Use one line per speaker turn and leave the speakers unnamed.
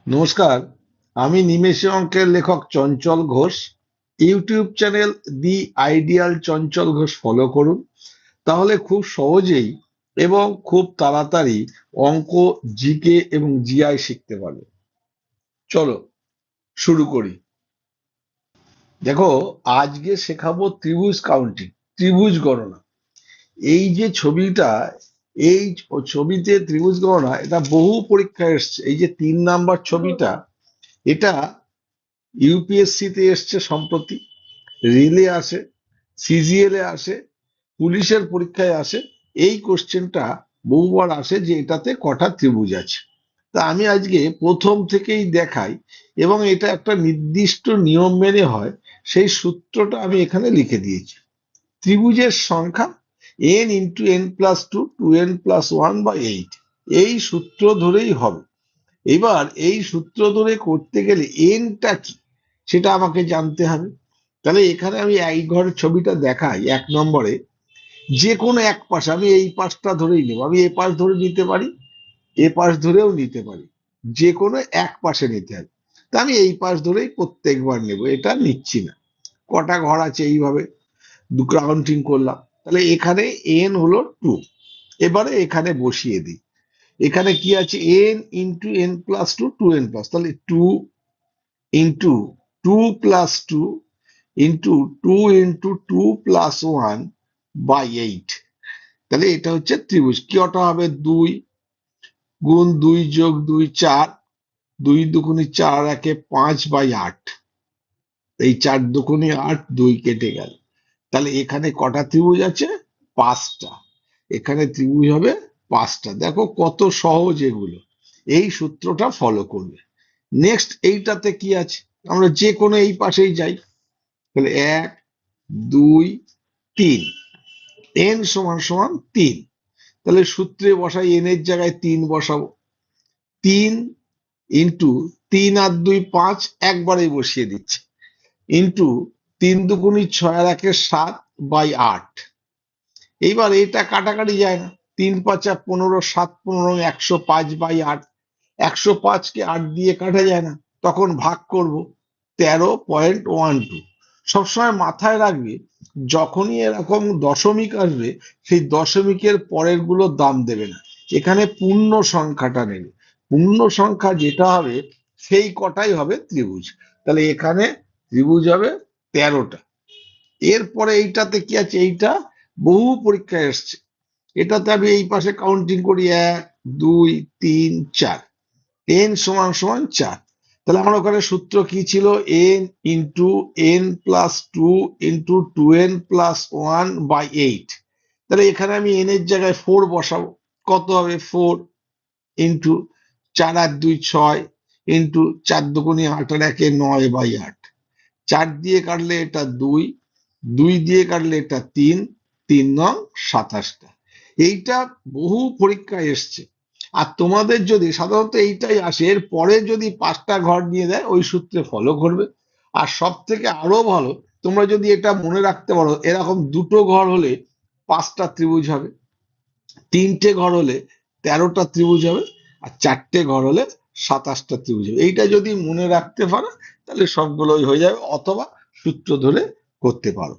নমস্কার। আমি নিমেষে অঙ্কের লেখক Chanchal Ghosh. YouTube channel the ideal Chanchal Ghosh follow করুন, তাহলে খুব সহজেই এবং খুব তাড়াতাড়ি অঙ্ক, জিকে এবং জিআই শিখতে পারবে। চলো শুরু করি। দেখো, আজকে শেখাবো ত্রিভুজ কাউন্টিং, ত্রিভুজ গণনা। এই যে ছবিটা, এই ছবিতে ত্রিভুজ গণনা, এটা বহু পরীক্ষায় এসছে। এই যে 3 নাম্বার ছবিটা, এটা ইউপিএসসি তে এসছে সম্প্রতি, রেলে আসে, সিজিএল এ আসে, পুলিশের পরীক্ষায় আসে। এই কোশ্চেনটা বহুবার আসে যে এটাতে কটা ত্রিভুজ আছে। তা আমি আজকে প্রথম থেকেই দেখাই, এবং এটা একটা নির্দিষ্ট নিয়ম মেনে হয়। সেই সূত্রটা আমি এখানে লিখে দিয়েছি। ত্রিভুজের সংখ্যা n × n+2 2n+1/8, এই সূত্র ধরেই হবে। এবার এই সূত্র ধরে করতে গেলে এনটা কি সেটা আমাকে জানতে হবে। তাহলে এখানে আমি এই ঘরের ছবিটা দেখাই। 1 নম্বরে যে কোনো এক পাশ, আমি এই পাশটা ধরেই নেব। আমি এ পাশ ধরে নিতে পারি, এ পাশ ধরেও নিতে পারি, যে কোনো এক পাশে নিতে হবে। তা আমি এই পাশ ধরেই প্রত্যেকবার নেব, এটা নিচ্ছি না। কটা ঘর আছে এইভাবে দু কাউন্টিং করলাম। তাহলে এখানে এন হলো 2। এবারে এখানে বসিয়ে দিই। এখানে কি আছে? n × n+2 2n+, তাহলে 2 × 2 × 2 × 2 + 1/8। তাহলে এটা হচ্ছে ত্রিভুজ। কটা হবে? 2 × 2 + 2 4, 2 দুগুণে 4, 1 5/8। এই 4 দুগুণে 8, 2 কেটে গেল। তাহলে এখানে কটা ত্রিভুজ আছে? 5টা। এখানে ত্রিভুজ হবে 5টা। দেখো কত সহজ এগুলো, এই সূত্রটা ফলো করবে। নেক্সট এইটাতে কি আছে? আমরা যে কোনো এই পাশেই যাই। তাহলে 1 2 3, n = 3। তাহলে সূত্রে বসাই, n এর জায়গায় 3 বসাবো। 3 ইন্টু 3 আর 2 5, একবারেই বসিয়ে দিচ্ছি, ইন্টু 3 দুগুণে 6 আর 1 7/8। এইবার এটা কাটাকাটি যায় না। 3 5 15, 7 15, 105/8। 105কে 8 দিয়ে কাটা যায় না, তখন ভাগ করব। 13.12। সবসময় মাথায় রাখবে, যখনই এরকম দশমিক আসবে, সেই দশমিকের পরের গুলো দাম দেবে না, এখানে পূর্ণ সংখ্যাটা নেবে। পূর্ণ সংখ্যা যেটা হবে সেই কটাই হবে ত্রিভুজ। তাহলে এখানে ত্রিভুজ হবে 13টা। এরপরে এইটাতে কি আছে? এইটা বহু পরীক্ষায় এসছে। এটাতে আমি এই পাশে কাউন্টিং করি, 1 2 3 4, n = 4। তাহলে আমার ওখানে সূত্র কি ছিল? n × n+2 × 2n+1/8। তাহলে এখানে আমি n এর জায়গায় 4 বসাবো। কত হবে? 4 ইন্টু 4 আর 2 6, ইন্টু 4 দুগুণে 8 আর 1 9/8। 4 দিয়ে কাটলে এটা 2, 2 দিয়ে কাটলে এটা 3, 3 নং 27টা। এইটা বহু পরীক্ষায় এসছে। আর তোমাদের যদি সাধারণত এইটাই আসে, এর পরে যদি 5টা ঘর নিয়ে দেয়, ওই সূত্রে ফলো করবে। আর সব থেকে আরো ভালো, তোমরা যদি এটা মনে রাখতে পারো, এরকম 2টো ঘর হলে 5টা ত্রিভুজ হবে, 3টে ঘর হলে 13টা ত্রিভুজ হবে, আর 4টে ঘর হলে 27টা ত্রিভুজ হবে। এইটা যদি মনে রাখতে পারো, তাহলে সবগুলোই হয়ে যাবে, অথবা সূত্র ধরে করতে পারো।